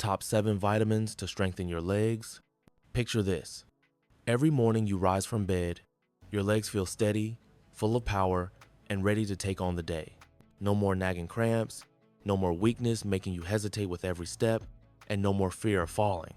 Top 7 vitamins to strengthen your legs. Picture this. Every morning you rise from bed, your legs feel steady, full of power, and ready to take on the day. No more nagging cramps, no more weakness making you hesitate with every step, and no more fear of falling.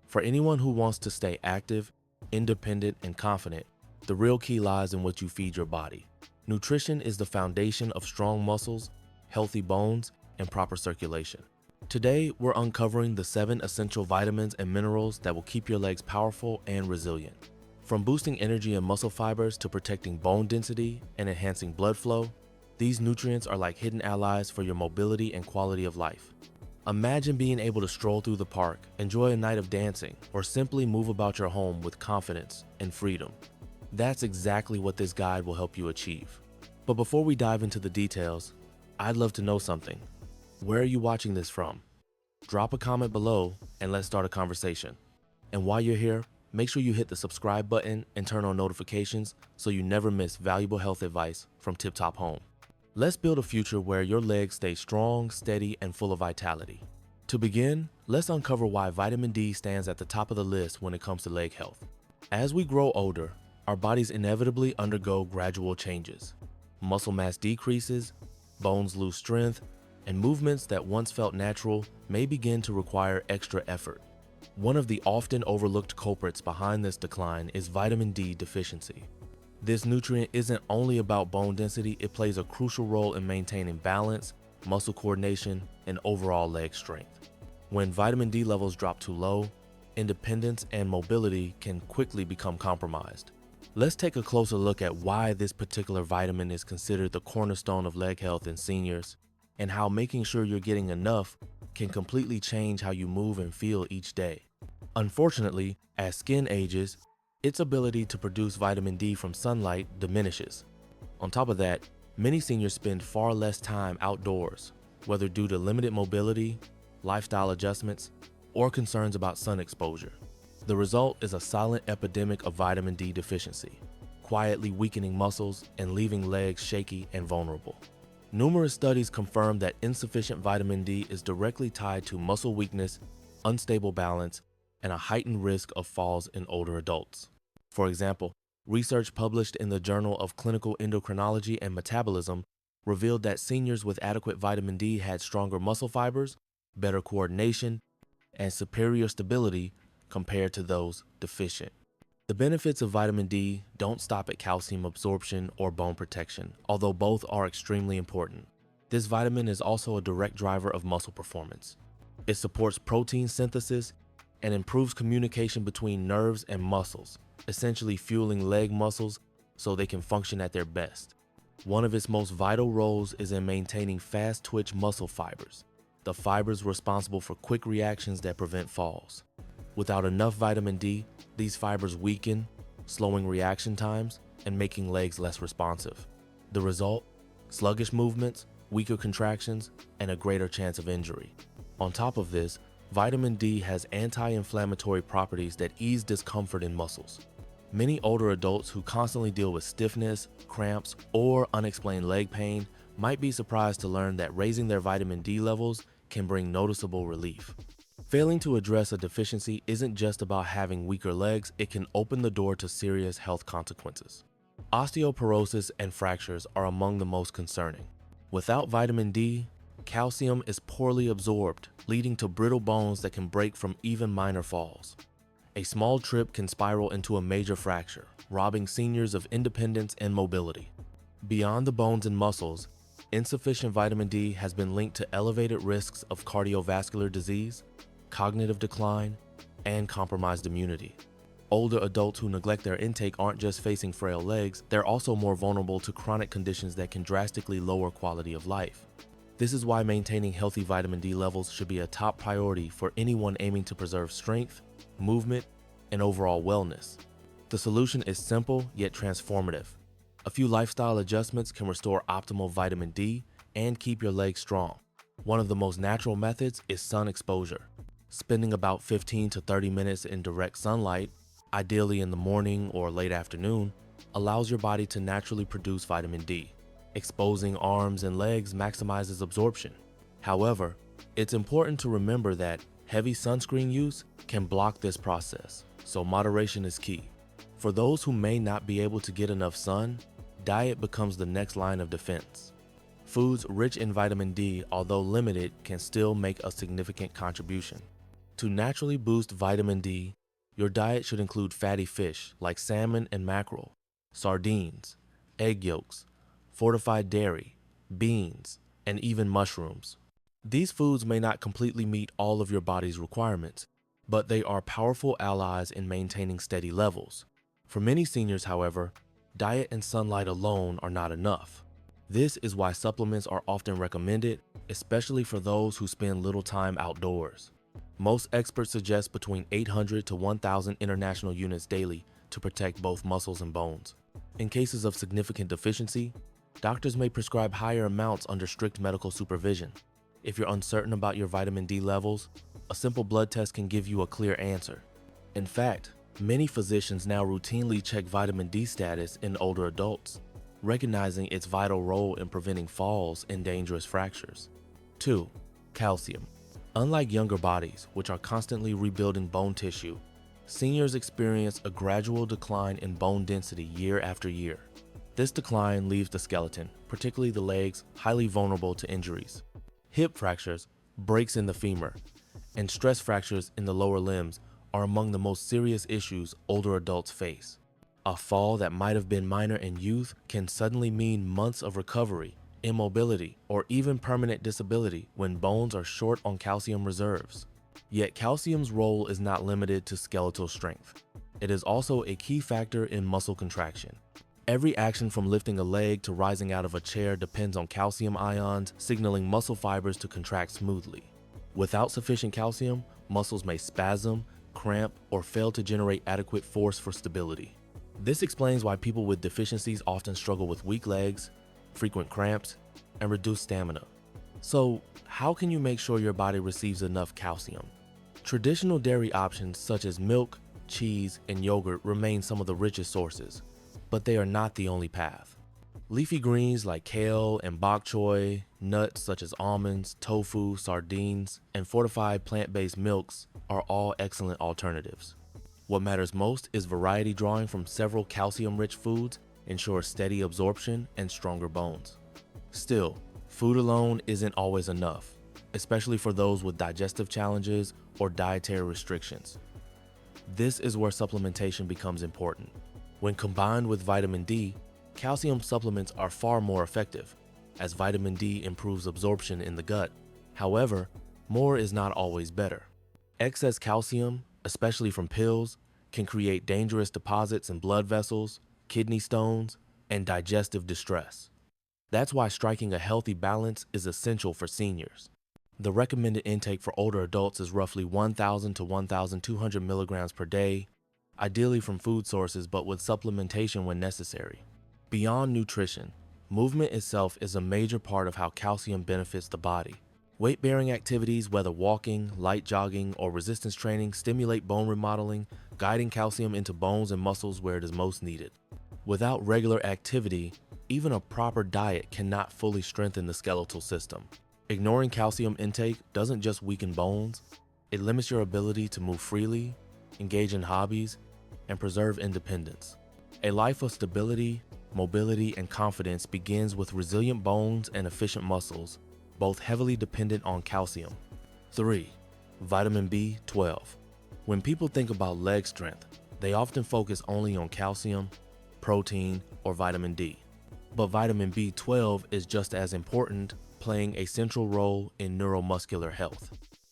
For anyone who wants to stay active, independent, and confident, the real key lies in what you feed your body. Nutrition is the foundation of strong muscles, healthy bones, and proper circulation. Today, we're uncovering the 7 essential vitamins and minerals that will keep your legs powerful and resilient. From boosting energy and muscle fibers to protecting bone density and enhancing blood flow, these nutrients are like hidden allies for your mobility and quality of life. Imagine being able to stroll through the park, enjoy a night of dancing, or simply move about your home with confidence and freedom. That's exactly what this guide will help you achieve. But before we dive into the details, I'd love to know something. Where are you watching this from? Drop a comment below and let's start a conversation. And while you're here, make sure you hit the subscribe button and turn on notifications so you never miss valuable health advice from TipTop Home. Let's build a future where your legs stay strong, steady, and full of vitality. To begin, let's uncover why vitamin D stands at the top of the list when it comes to leg health. As we grow older, our bodies inevitably undergo gradual changes. Muscle mass decreases, bones lose strength, and movements that once felt natural may begin to require extra effort. One of the often overlooked culprits behind this decline is vitamin D deficiency. This nutrient isn't only about bone density, it plays a crucial role in maintaining balance, muscle coordination, and overall leg strength. When vitamin D levels drop too low, independence and mobility can quickly become compromised. Let's take a closer look at why this particular vitamin is considered the cornerstone of leg health in seniors, and how making sure you're getting enough can completely change how you move and feel each day. Unfortunately, as skin ages, its ability to produce vitamin D from sunlight diminishes. On top of that, many seniors spend far less time outdoors, whether due to limited mobility, lifestyle adjustments, or concerns about sun exposure. The result is a silent epidemic of vitamin D deficiency, quietly weakening muscles and leaving legs shaky and vulnerable. Numerous studies confirm that insufficient vitamin D is directly tied to muscle weakness, unstable balance, and a heightened risk of falls in older adults. For example, research published in the Journal of Clinical Endocrinology and Metabolism revealed that seniors with adequate vitamin D had stronger muscle fibers, better coordination, and superior stability compared to those deficient. The benefits of vitamin D don't stop at calcium absorption or bone protection, although both are extremely important. This vitamin is also a direct driver of muscle performance. It supports protein synthesis and improves communication between nerves and muscles, essentially fueling leg muscles so they can function at their best. One of its most vital roles is in maintaining fast-twitch muscle fibers, the fibers responsible for quick reactions that prevent falls. Without enough vitamin D, these fibers weaken, slowing reaction times and making legs less responsive. The result? Sluggish movements, weaker contractions, and a greater chance of injury. On top of this, vitamin D has anti-inflammatory properties that ease discomfort in muscles. Many older adults who constantly deal with stiffness, cramps, or unexplained leg pain might be surprised to learn that raising their vitamin D levels can bring noticeable relief. Failing to address a deficiency isn't just about having weaker legs, it can open the door to serious health consequences. Osteoporosis and fractures are among the most concerning. Without vitamin D, calcium is poorly absorbed, leading to brittle bones that can break from even minor falls. A small trip can spiral into a major fracture, robbing seniors of independence and mobility. Beyond the bones and muscles, insufficient vitamin D has been linked to elevated risks of cardiovascular disease, cognitive decline, and compromised immunity. Older adults who neglect their intake aren't just facing frail legs, they're also more vulnerable to chronic conditions that can drastically lower quality of life. This is why maintaining healthy vitamin D levels should be a top priority for anyone aiming to preserve strength, movement, and overall wellness. The solution is simple yet transformative. A few lifestyle adjustments can restore optimal vitamin D and keep your legs strong. One of the most natural methods is sun exposure. Spending about 15 to 30 minutes in direct sunlight, ideally in the morning or late afternoon, allows your body to naturally produce vitamin D. Exposing arms and legs maximizes absorption. However, it's important to remember that Heavy sunscreen use can block this process, so moderation is key. For those who may not be able to get enough sun, diet becomes the next line of defense. Foods rich in vitamin D, although limited, can still make a significant contribution. To naturally boost vitamin D, your diet should include fatty fish like salmon and mackerel, sardines, egg yolks, fortified dairy, beans, and even mushrooms. These foods may not completely meet all of your body's requirements, but they are powerful allies in maintaining steady levels. For many seniors, however, diet and sunlight alone are not enough. This is why supplements are often recommended, especially for those who spend little time outdoors. Most experts suggest between 800 to 1,000 international units daily to protect both muscles and bones. In cases of significant deficiency, doctors may prescribe higher amounts under strict medical supervision. If you're uncertain about your vitamin D levels, a simple blood test can give you a clear answer. In fact, many physicians now routinely check vitamin D status in older adults, recognizing its vital role in preventing falls and dangerous fractures. 2. Calcium. Unlike younger bodies, which are constantly rebuilding bone tissue, seniors experience a gradual decline in bone density year after year. This decline leaves the skeleton, particularly the legs, highly vulnerable to injuries. Hip fractures, breaks in the femur, and stress fractures in the lower limbs are among the most serious issues older adults face. A fall that might have been minor in youth can suddenly mean months of recovery, immobility, or even permanent disability when bones are short on calcium reserves. Yet calcium's role is not limited to skeletal strength. It is also a key factor in muscle contraction. Every action from lifting a leg to rising out of a chair depends on calcium ions signaling muscle fibers to contract smoothly. Without sufficient calcium, muscles may spasm, cramp, or fail to generate adequate force for stability. This explains why people with deficiencies often struggle with weak legs, frequent cramps, and reduced stamina. So, how can you make sure your body receives enough calcium? Traditional dairy options such as milk, cheese, and yogurt remain some of the richest sources, but they are not the only path. Leafy greens like kale and bok choy, nuts such as almonds, tofu, sardines, and fortified plant-based milks are all excellent alternatives. What matters most is variety. Drawing from several calcium-rich foods ensures steady absorption and stronger bones. Still, food alone isn't always enough, especially for those with digestive challenges or dietary restrictions. This is where supplementation becomes important. When combined with vitamin D, calcium supplements are far more effective, as vitamin D improves absorption in the gut. However, more is not always better. Excess calcium, especially from pills, can create dangerous deposits in blood vessels, kidney stones, and digestive distress. That's why striking a healthy balance is essential for seniors. The recommended intake for older adults is roughly 1,000 to 1,200 milligrams per day, ideally from food sources but with supplementation when necessary. Beyond nutrition, movement itself is a major part of how calcium benefits the body. Weight-bearing activities, whether walking, light jogging, or resistance training, stimulate bone remodeling, guiding calcium into bones and muscles where it is most needed. Without regular activity, even a proper diet cannot fully strengthen the skeletal system. Ignoring calcium intake doesn't just weaken bones, it limits your ability to move freely, engage in hobbies, and preserve independence. A life of stability, mobility, and confidence begins with resilient bones and efficient muscles, both heavily dependent on calcium. 3. Vitamin B12. When people think about leg strength, they often focus only on calcium, protein, or vitamin D. But vitamin B12 is just as important, playing a central role in neuromuscular health.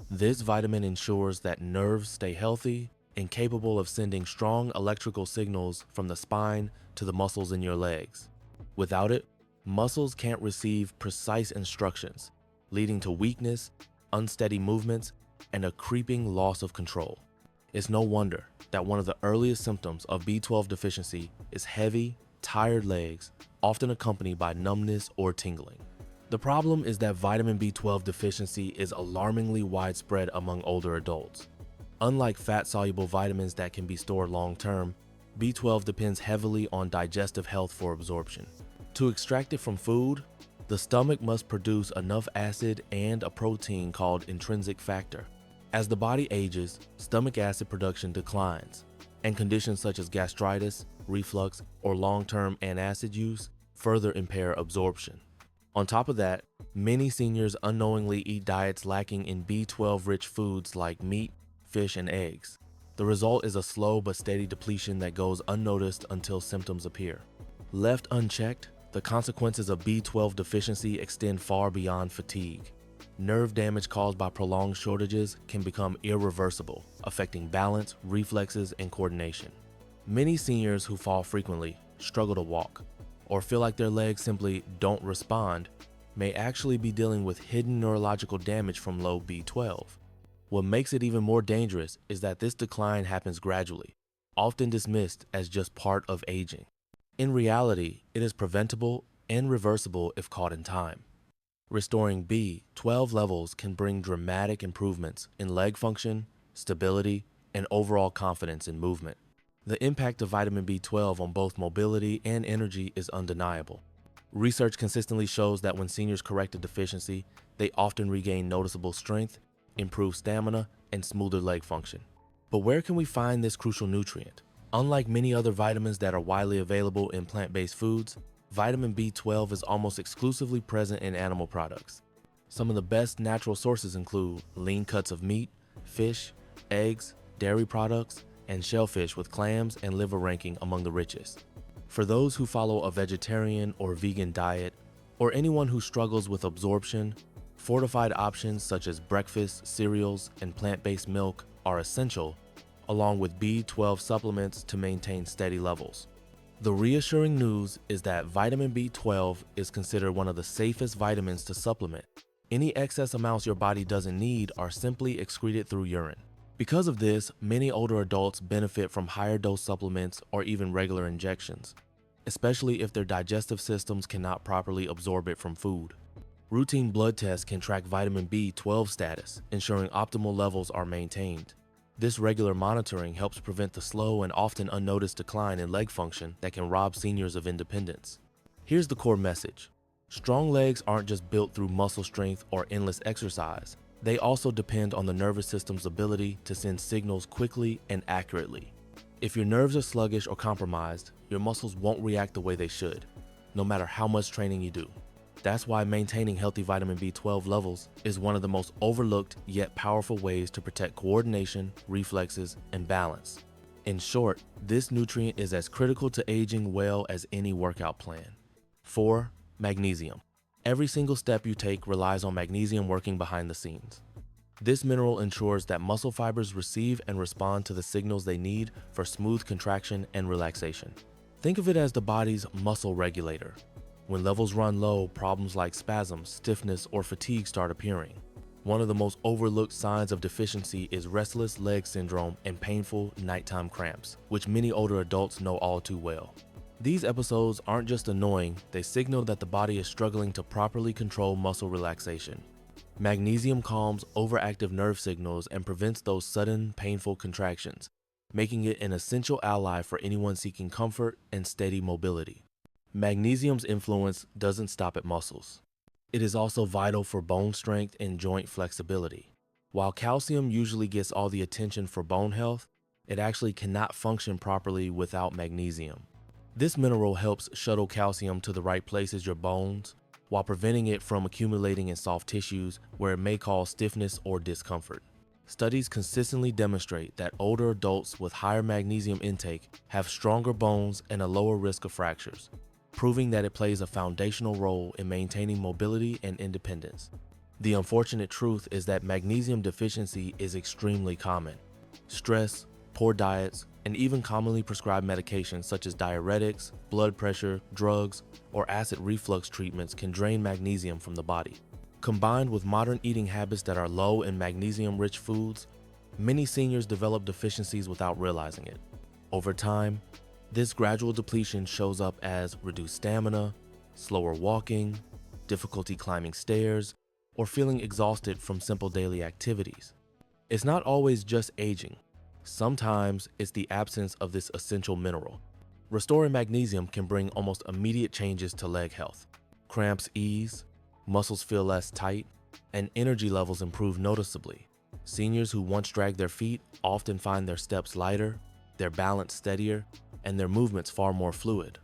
This vitamin ensures that nerves stay healthy and capable of sending strong electrical signals from the spine to the muscles in your legs. Without it, muscles can't receive precise instructions, leading to weakness, unsteady movements, and a creeping loss of control. It's no wonder that one of the earliest symptoms of B12 deficiency is heavy, tired legs, often accompanied by numbness or tingling. The problem is that vitamin B12 deficiency is alarmingly widespread among older adults. Unlike fat-soluble vitamins that can be stored long-term, B12 depends heavily on digestive health for absorption. To extract it from food, the stomach must produce enough acid and a protein called intrinsic factor. As the body ages, stomach acid production declines, and conditions such as gastritis, reflux, or long-term antacid use further impair absorption. On top of that, many seniors unknowingly eat diets lacking in B12-rich foods like meat, fish, and eggs. The result is a slow but steady depletion that goes unnoticed until symptoms appear. Left unchecked, the consequences of B12 deficiency extend far beyond fatigue. Nerve damage caused by prolonged shortages can become irreversible, affecting balance, reflexes, and coordination. Many seniors who fall frequently, struggle to walk, or feel like their legs simply don't respond may actually be dealing with hidden neurological damage from low B12. What makes it even more dangerous is that this decline happens gradually, often dismissed as just part of aging. In reality, it is preventable and reversible if caught in time. Restoring B12 levels can bring dramatic improvements in leg function, stability, and overall confidence in movement. The impact of vitamin B12 on both mobility and energy is undeniable. Research consistently shows that when seniors correct a deficiency, they often regain noticeable strength, improve stamina, and smoother leg function. But where can we find this crucial nutrient? Unlike many other vitamins that are widely available in plant-based foods, vitamin B12 is almost exclusively present in animal products. Some of the best natural sources include lean cuts of meat, fish, eggs, dairy products, and shellfish, with clams and liver ranking among the richest. For those who follow a vegetarian or vegan diet, or anyone who struggles with absorption, fortified options such as breakfast, cereals, and plant-based milk are essential, along with B12 supplements to maintain steady levels. The reassuring news is that vitamin B12 is considered one of the safest vitamins to supplement. Any excess amounts your body doesn't need are simply excreted through urine. Because of this, many older adults benefit from higher dose supplements or even regular injections, especially if their digestive systems cannot properly absorb it from food. Routine blood tests can track vitamin B12 status, ensuring optimal levels are maintained. This regular monitoring helps prevent the slow and often unnoticed decline in leg function that can rob seniors of independence. Here's the core message. Strong legs aren't just built through muscle strength or endless exercise. They also depend on the nervous system's ability to send signals quickly and accurately. If your nerves are sluggish or compromised, your muscles won't react the way they should, no matter how much training you do. That's why maintaining healthy vitamin B12 levels is one of the most overlooked yet powerful ways to protect coordination, reflexes, and balance. In short, this nutrient is as critical to aging well as any workout plan. 4. Magnesium. Every single step you take relies on magnesium working behind the scenes. This mineral ensures that muscle fibers receive and respond to the signals they need for smooth contraction and relaxation. Think of it as the body's muscle regulator. When levels run low, problems like spasms, stiffness, or fatigue start appearing. One of the most overlooked signs of deficiency is restless leg syndrome and painful nighttime cramps, which many older adults know all too well. These episodes aren't just annoying, they signal that the body is struggling to properly control muscle relaxation. Magnesium calms overactive nerve signals and prevents those sudden, painful contractions, making it an essential ally for anyone seeking comfort and steady mobility. Magnesium's influence doesn't stop at muscles. It is also vital for bone strength and joint flexibility. While calcium usually gets all the attention for bone health, it actually cannot function properly without magnesium. This mineral helps shuttle calcium to the right places in your bones, while preventing it from accumulating in soft tissues where it may cause stiffness or discomfort. Studies consistently demonstrate that older adults with higher magnesium intake have stronger bones and a lower risk of fractures, proving that it plays a foundational role in maintaining mobility and independence. The unfortunate truth is that magnesium deficiency is extremely common. Stress, poor diets, and even commonly prescribed medications such as diuretics, blood pressure, drugs, or acid reflux treatments can drain magnesium from the body. Combined with modern eating habits that are low in magnesium-rich foods, many seniors develop deficiencies without realizing it. Over time, this gradual depletion shows up as reduced stamina, slower walking, difficulty climbing stairs, or feeling exhausted from simple daily activities. It's not always just aging. Sometimes it's the absence of this essential mineral. Restoring magnesium can bring almost immediate changes to leg health. Cramps ease, muscles feel less tight, and energy levels improve noticeably. Seniors who once dragged their feet often find their steps lighter, their balance steadier, and their movements far more fluid.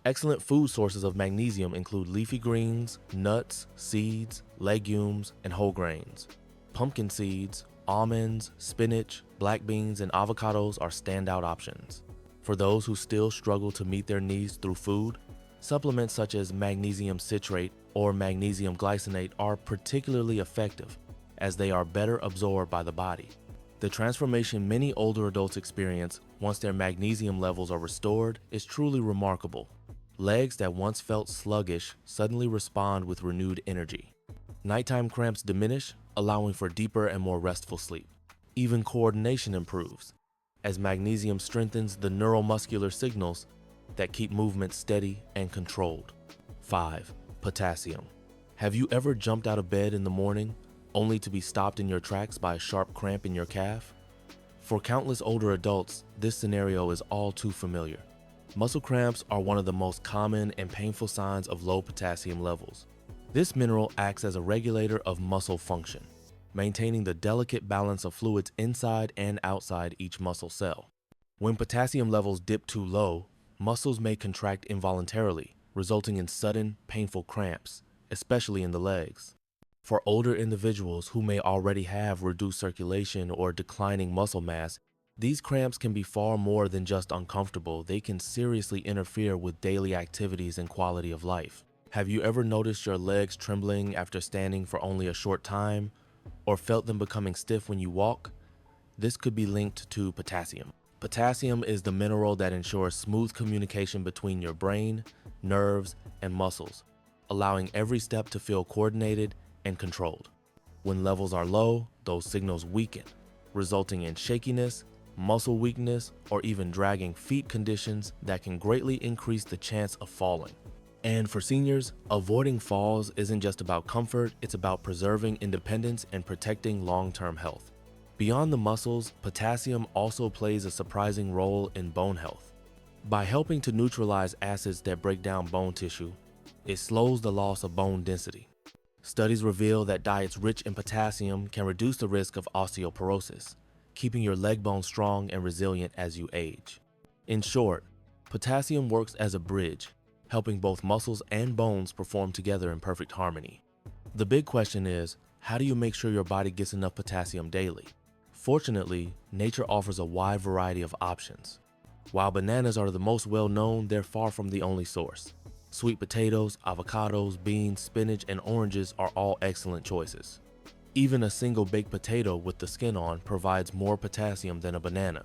Excellent food sources of magnesium include leafy greens, nuts, seeds, legumes, and whole grains. Pumpkin seeds, almonds, spinach, black beans, and avocados are standout options. For those who still struggle to meet their needs through food, supplements such as magnesium citrate or magnesium glycinate are particularly effective, as they are better absorbed by the body. The transformation many older adults experience once their magnesium levels are restored is truly remarkable. Legs that once felt sluggish suddenly respond with renewed energy. Nighttime cramps diminish, allowing for deeper and more restful sleep. Even coordination improves, as magnesium strengthens the neuromuscular signals that keep movement steady and controlled. 5. Potassium. Have you ever jumped out of bed in the morning only to be stopped in your tracks by a sharp cramp in your calf? For countless older adults, this scenario is all too familiar. Muscle cramps are one of the most common and painful signs of low potassium levels. This mineral acts as a regulator of muscle function, maintaining the delicate balance of fluids inside and outside each muscle cell. When potassium levels dip too low, muscles may contract involuntarily, resulting in sudden, painful cramps, especially in the legs. For older individuals who may already have reduced circulation or declining muscle mass, these cramps can be far more than just uncomfortable. They can seriously interfere with daily activities and quality of life. Have you ever noticed your legs trembling after standing for only a short time, or felt them becoming stiff when you walk? This could be linked to potassium. Potassium is the mineral that ensures smooth communication between your brain, nerves, and muscles, allowing every step to feel coordinated and controlled. When levels are low, those signals weaken, resulting in shakiness, muscle weakness, or even dragging feet conditions that can greatly increase the chance of falling. And for seniors, avoiding falls isn't just about comfort, it's about preserving independence and protecting long-term health. Beyond the muscles, potassium also plays a surprising role in bone health. By helping to neutralize acids that break down bone tissue, it slows the loss of bone density. Studies reveal that diets rich in potassium can reduce the risk of osteoporosis, keeping your leg bones strong and resilient as you age. In short, potassium works as a bridge, helping both muscles and bones perform together in perfect harmony. The big question is, how do you make sure your body gets enough potassium daily? Fortunately, nature offers a wide variety of options. While bananas are the most well-known, they're far from the only source. Sweet potatoes, avocados, beans, spinach, and oranges are all excellent choices. Even a single baked potato with the skin on provides more potassium than a banana.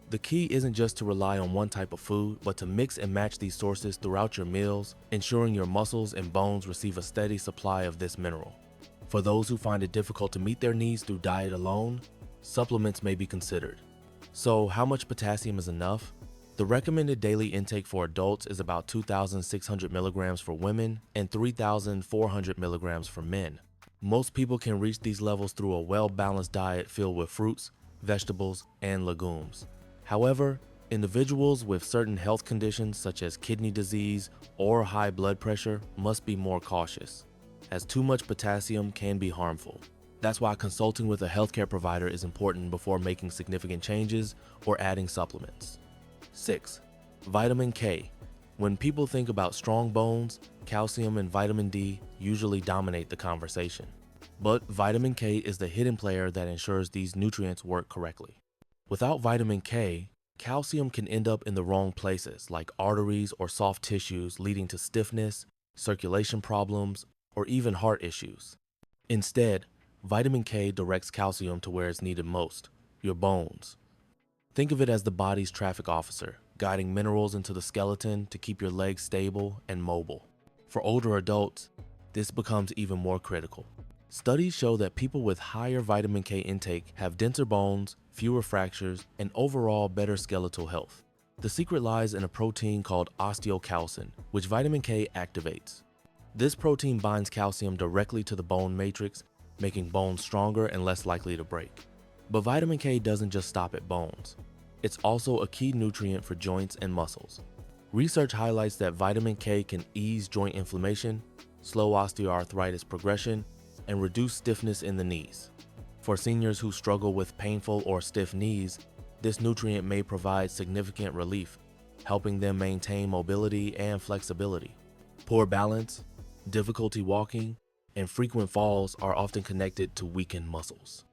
The key isn't just to rely on one type of food, but to mix and match these sources throughout your meals, ensuring your muscles and bones receive a steady supply of this mineral. For those who find it difficult to meet their needs through diet alone, supplements may be considered. So, how much potassium is enough? The recommended daily intake for adults is about 2,600 milligrams for women and 3,400 milligrams for men. Most people can reach these levels through a well-balanced diet filled with fruits, vegetables, and legumes. However, individuals with certain health conditions such as kidney disease or high blood pressure must be more cautious, as too much potassium can be harmful. That's why consulting with a healthcare provider is important before making significant changes or adding supplements. 6. Vitamin K. When people think about strong bones, calcium and vitamin D usually dominate the conversation. But vitamin K is the hidden player that ensures these nutrients work correctly. Without vitamin K, calcium can end up in the wrong places, like arteries or soft tissues, leading to stiffness, circulation problems, or even heart issues. Instead, vitamin K directs calcium to where it's needed most, your bones. Think of it as the body's traffic officer, guiding minerals into the skeleton to keep your legs stable and mobile. For older adults, this becomes even more critical. Studies show that people with higher vitamin K intake have denser bones, fewer fractures, and overall better skeletal health. The secret lies in a protein called osteocalcin, which vitamin K activates. This protein binds calcium directly to the bone matrix, making bones stronger and less likely to break. But vitamin K doesn't just stop at bones. It's also a key nutrient for joints and muscles. Research highlights that vitamin K can ease joint inflammation, slow osteoarthritis progression, and reduce stiffness in the knees. For seniors who struggle with painful or stiff knees, this nutrient may provide significant relief, helping them maintain mobility and flexibility. Poor balance, difficulty walking, and frequent falls are often connected to weakened muscles.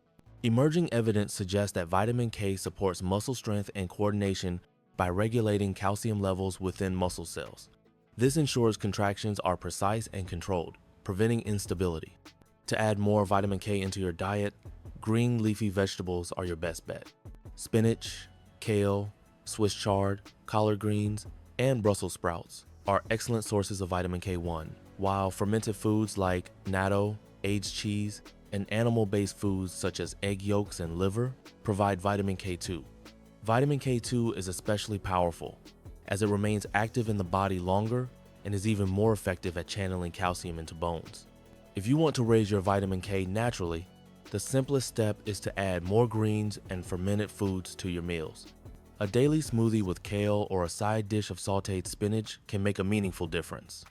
Emerging evidence suggests that vitamin K supports muscle strength and coordination by regulating calcium levels within muscle cells. This ensures contractions are precise and controlled, preventing instability. To add more vitamin K into your diet, green leafy vegetables are your best bet. Spinach, kale, Swiss chard, collard greens, and Brussels sprouts are excellent sources of vitamin K1, while fermented foods like natto, aged cheese, and animal-based foods such as egg yolks and liver provide vitamin K2. Vitamin K2 is especially powerful, as it remains active in the body longer and is even more effective at channeling calcium into bones. If you want to raise your vitamin K naturally, the simplest step is to add more greens and fermented foods to your meals. A daily smoothie with kale or a side dish of sautéed spinach can make a meaningful difference.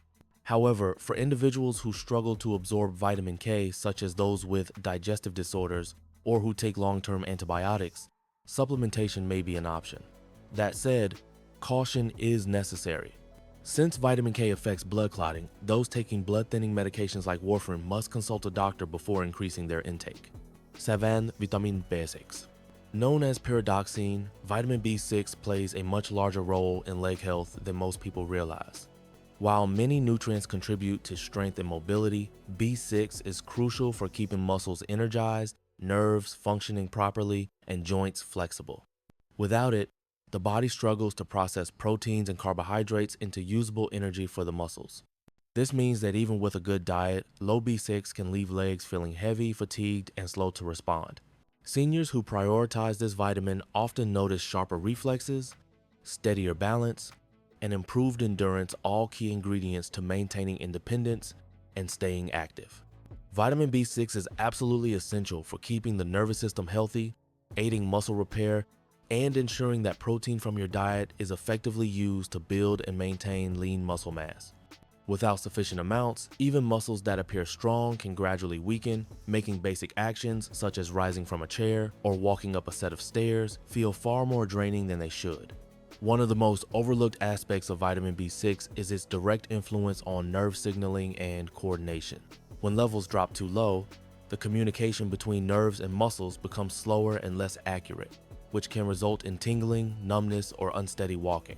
However, for individuals who struggle to absorb vitamin K, such as those with digestive disorders or who take long-term antibiotics, supplementation may be an option. That said, caution is necessary. Since vitamin K affects blood clotting, those taking blood-thinning medications like warfarin must consult a doctor before increasing their intake. 7. Vitamin B6. Known as pyridoxine, vitamin B6 plays a much larger role in leg health than most people realize. While many nutrients contribute to strength and mobility, B6 is crucial for keeping muscles energized, nerves functioning properly, and joints flexible. Without it, the body struggles to process proteins and carbohydrates into usable energy for the muscles. This means that even with a good diet, low B6 can leave legs feeling heavy, fatigued, and slow to respond. Seniors who prioritize this vitamin often notice sharper reflexes, steadier balance, and improved endurance, all key ingredients to maintaining independence and staying active. Vitamin B6 is absolutely essential for keeping the nervous system healthy, aiding muscle repair, and ensuring that protein from your diet is effectively used to build and maintain lean muscle mass. Without sufficient amounts, even muscles that appear strong can gradually weaken, making basic actions such as rising from a chair or walking up a set of stairs feel far more draining than they should. One of the most overlooked aspects of vitamin B6 is its direct influence on nerve signaling and coordination. When levels drop too low, the communication between nerves and muscles becomes slower and less accurate, which can result in tingling, numbness, or unsteady walking.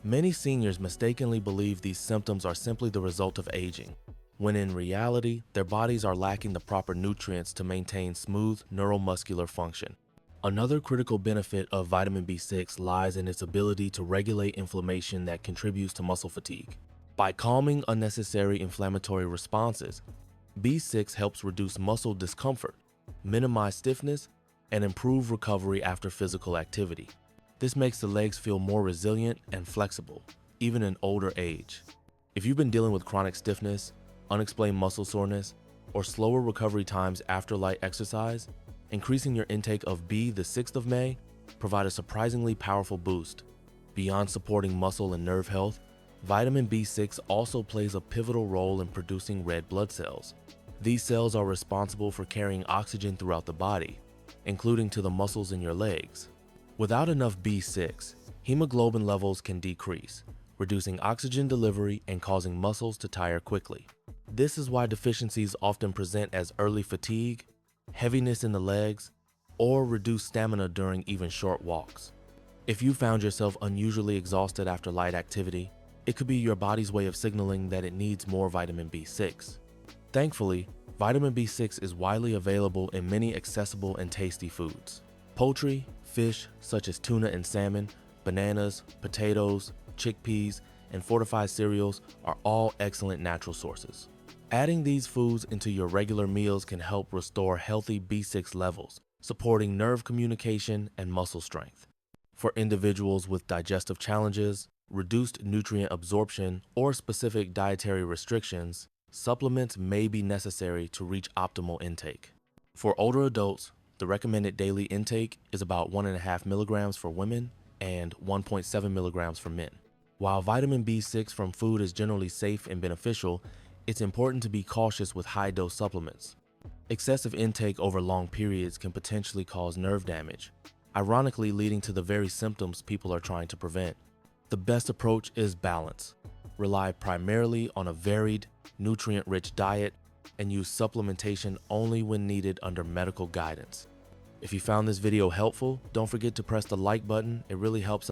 Many seniors mistakenly believe these symptoms are simply the result of aging, when in reality, their bodies are lacking the proper nutrients to maintain smooth neuromuscular function. Another critical benefit of vitamin B6 lies in its ability to regulate inflammation that contributes to muscle fatigue. By calming unnecessary inflammatory responses, B6 helps reduce muscle discomfort, minimize stiffness, and improve recovery after physical activity. This makes the legs feel more resilient and flexible, even in older age. If you've been dealing with chronic stiffness, unexplained muscle soreness, or slower recovery times after light exercise, increasing your intake of B the 6th of May provide a surprisingly powerful boost. Beyond supporting muscle and nerve health, vitamin B6 also plays a pivotal role in producing red blood cells. These cells are responsible for carrying oxygen throughout the body, including to the muscles in your legs. Without enough B6, hemoglobin levels can decrease, reducing oxygen delivery and causing muscles to tire quickly. This is why deficiencies often present as early fatigue, heaviness in the legs, or reduced stamina during even short walks. If you found yourself unusually exhausted after light activity, it could be your body's way of signaling that it needs more vitamin B6. Thankfully, vitamin B6 is widely available in many accessible and tasty foods. Poultry, fish such as tuna and salmon, bananas, potatoes, chickpeas, and fortified cereals are all excellent natural sources. Adding these foods into your regular meals can help restore healthy B6 levels, supporting nerve communication and muscle strength. For individuals with digestive challenges, reduced nutrient absorption, or specific dietary restrictions, supplements may be necessary to reach optimal intake. For older adults, the recommended daily intake is about 1.5 milligrams for women and 1.7 milligrams for men. While vitamin B6 from food is generally safe and beneficial, it's important to be cautious with high-dose supplements. Excessive intake over long periods can potentially cause nerve damage, ironically leading to the very symptoms people are trying to prevent. The best approach is balance. Rely primarily on a varied, nutrient-rich diet and use supplementation only when needed under medical guidance. If you found this video helpful, don't forget to press the like button. It really helps